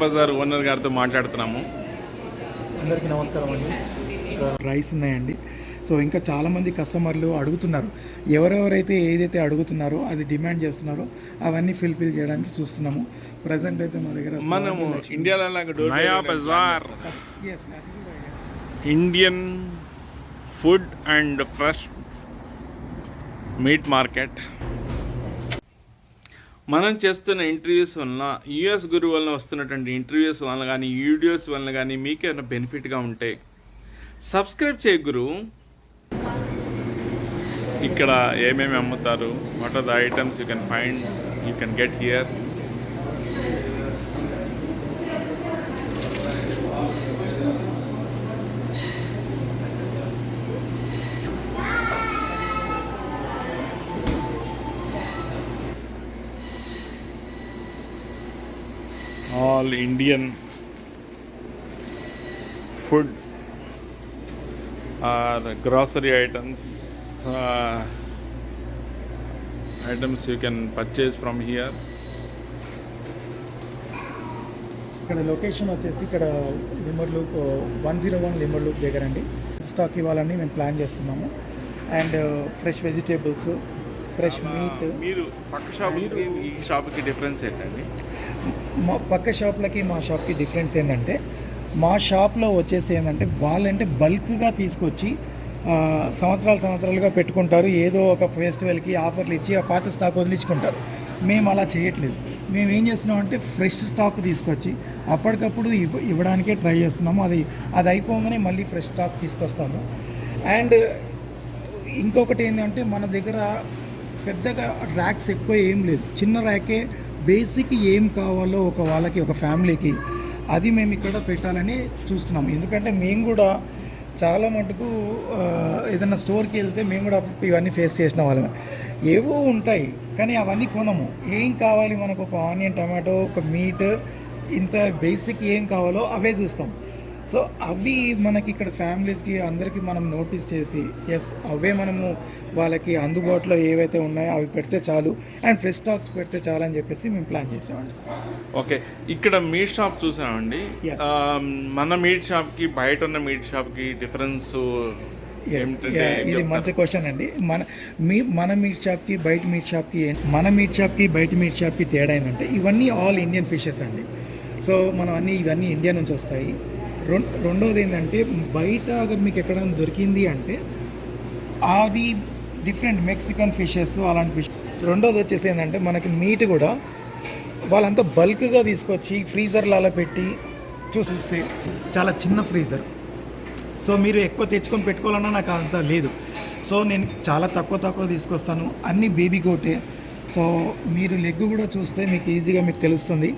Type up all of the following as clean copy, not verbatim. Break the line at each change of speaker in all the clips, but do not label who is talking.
Bazar owner గారితో మాట్లాడుతున్నాము.
అందరికీ నమస్కారం అండి. రైస్ ఉన్నాయండి. సో ఇంకా చాలామంది కస్టమర్లు అడుగుతున్నారు. ఎవరెవరైతే ఏదైతే అడుగుతున్నారో అది డిమాండ్ చేస్తున్నారో అవన్నీ ఫిల్ చేయడానికి చూస్తున్నాము. ప్రజెంట్ అయితే మా దగ్గర
మనము ఇండియాలో Naya Bazar Indian food and fresh meat market. మనం చేస్తున్న ఇంటర్వ్యూస్ వలన యూఎస్ గురువు వలన వస్తున్నటువంటి ఇంటర్వ్యూస్ వలన కానీ వీడియోస్ వలన కానీ మీకేమైనా బెనిఫిట్గా ఉంటే సబ్స్క్రైబ్ చేయ గురు. ఇక్కడ ఏమేమి అమ్ముతారు, what are the items you can find, you can get here. All Indian food or grocery items you can purchase from here.
ఇక్కడ లొకేషన్ వచ్చేసి ఇక్కడ లిమర్ లూప్ 101 లిమర్ లూప్ దగ్గర అండి. స్టాక్ ఇవ్వాలని మేము ప్లాన్ చేస్తున్నాము. And fresh vegetables, fresh meet.
మీరు పక్క షాప్కి ఈ షాప్కి డిఫరెన్స్ ఏంటండి?
మా పక్క షాప్లకి మా షాప్కి డిఫరెన్స్ ఏంటంటే, మా షాప్లో వచ్చేసి ఏంటంటే వాళ్ళంటే బల్క్గా తీసుకొచ్చి సంవత్సరాలుగా పెట్టుకుంటారు. ఏదో ఒక ఫెస్టివల్కి ఆఫర్లు ఇచ్చి ఆ పాత స్టాక్ వదిలించుకుంటారు. మేము అలా చేయట్లేదు. మేము ఏం చేస్తున్నామంటే ఫ్రెష్ స్టాక్ తీసుకొచ్చి అప్పటికప్పుడు ఇవ్వడానికే ట్రై చేస్తున్నాము. అది అయిపోగానే మళ్ళీ ఫ్రెష్ స్టాక్ తీసుకొస్తాము. అండ్ ఇంకొకటి ఏంటంటే మన దగ్గర పెద్దగా ర్యాక్స్ ఎక్కువ ఏం లేదు, చిన్న ర్యాకే. బేసిక్ ఏం కావాలో ఒక ఫ్యామిలీకి అది మేము ఇక్కడ పెట్టాలని చూస్తున్నాం. ఎందుకంటే మేము కూడా చాలా మటుకు ఏదైనా స్టోర్కి వెళ్తే మేము కూడా ఇవన్నీ ఫేస్ చేసిన వాళ్ళమే. ఏవో ఉంటాయి కానీ అవన్నీ కొనము. ఏం కావాలి మనకు, ఒక ఆనియన్, టమాటో, ఒక మీట్, ఇంత బేసిక్ ఏం కావాలో అవే చూస్తాం. సో అవి మనకి ఇక్కడ ఫ్యామిలీస్కి అందరికీ మనం నోటీస్ చేసి అవే మనము వాళ్ళకి అందుబాటులో ఏవైతే ఉన్నాయో అవి పెడితే చాలు, అండ్ ఫ్రెష్ స్టాక్స్ పెడితే చాలు అని చెప్పేసి మేము ప్లాన్ చేసామండి.
ఓకే, ఇక్కడ మీట్ షాప్ చూసామండి. మన మీట్ షాప్కి బయట ఉన్న మీట్ షాప్కి డిఫరెన్స్ ఏమిటంటే?
ఇది మంచి క్వశ్చన్ అండి. మన మీట్ షాప్కి బయట మీట్ షాప్కి తేడా ఏంటంటే ఇవన్నీ ఆల్ ఇండియన్ ఫిషెస్ అండి. సో మనం ఇవన్నీ ఇండియా నుంచి వస్తాయి. రెండోది ఏంటంటే బయట అగర్ మీకు ఎక్కడైనా దొరికింది అంటే అది డిఫరెంట్ మెక్సికన్ ఫిషెస్ అలాంటి ఫిష్. రెండోది వచ్చేసి ఏంటంటే మనకి మీట్ కూడా వాళ్ళంతా బల్క్గా తీసుకొచ్చి ఫ్రీజర్లో అలా పెట్టి చూస్తే చాలా చిన్న ఫ్రీజర్. సో మీరు ఎక్కువ తెచ్చుకొని పెట్టుకోవాలన్నా నాకు అంత లేదు. సో నేను చాలా తక్కువ తీసుకొస్తాను. అన్నీ బేబీ గోటే. సో మీరు లెగ్ కూడా చూస్తే మీకు ఈజీగా మీకు తెలుస్తుంది,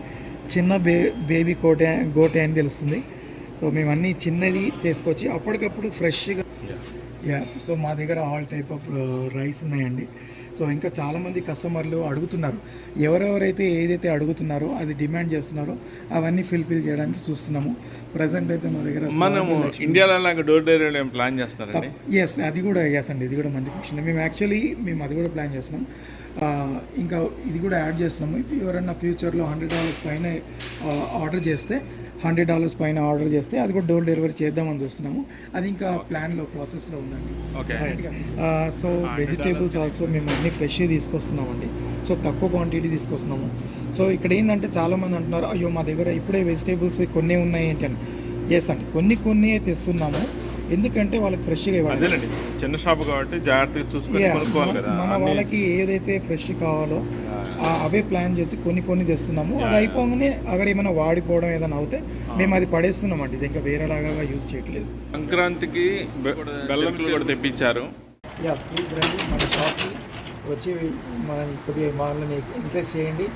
చిన్న బేబీ గోటే అని తెలుస్తుంది. సో మేము అన్నీ చిన్నది తీసుకొచ్చి అప్పటికప్పుడు ఫ్రెష్గా. సో మా దగ్గర ఆల్ టైప్ ఆఫ్ రైస్ ఉన్నాయండి. సో ఇంకా చాలామంది కస్టమర్లు అడుగుతున్నారు. ఎవరెవరైతే ఏదైతే అడుగుతున్నారో అది డిమాండ్ చేస్తున్నారో అవన్నీ ఫిల్ చేయడానికి చూస్తున్నాము. ప్రజెంట్ అయితే మా దగ్గర
మనము ఇండియాలో డోర్ డెలివరీ ప్లాన్ చేస్తున్నారండి.
అది కూడా అండి, ఇది కూడా మంచి క్వశ్చన్. మేము అది కూడా ప్లాన్ చేస్తున్నాం. ఇంకా ఇది కూడా యాడ్ చేస్తున్నాము. ఎవరైనా ఫ్యూచర్లో $100 పైన ఆర్డర్ చేస్తే అది కూడా డోర్ డెలివరీ చేద్దామని చూస్తున్నాము. అది ఇంకా ప్లాన్లో ప్రాసెస్లో ఉందండి. సో వెజిటేబుల్స్ ఆల్సో మేము అన్నీ ఫ్రెష్ తీసుకొస్తున్నామండి. సో తక్కువ క్వాంటిటీ తీసుకొస్తున్నాము. సో ఇక్కడ ఏంటంటే చాలామంది అంటున్నారు, అయ్యో మా దగ్గర ఇప్పుడే వెజిటేబుల్స్ కొన్ని ఉన్నాయి ఏంటి అని. అండి, కొన్ని తెస్తున్నాము. ఎందుకంటే వాళ్ళకి ఫ్రెష్గా ఇవ్వాలి.
చిన్న షాప్ కాబట్టి జాగ్రత్తగా చూసుకొని కొనుక్కోవాలి కదా.
మన వాళ్ళకి ఏదైతే ఫ్రెష్ కావాలో అవే ప్లాన్ చేసి కొన్ని తెస్తున్నాము. అది అయిపోగానే అక్కడ ఏమైనా వాడిపోవడం ఏదైనా అవుతే మేము అది పడేస్తున్నాం అండి. ఇది ఇంకా వేరేలాగా యూజ్ చేయట్లేదు.
సంక్రాంతికి బెల్లం కూడా తెప్పించారు.
ప్లీజ్ రండి మన షాప్కి వచ్చి కొద్దిగా వాళ్ళని ఎంకరేజ్ చేయండి.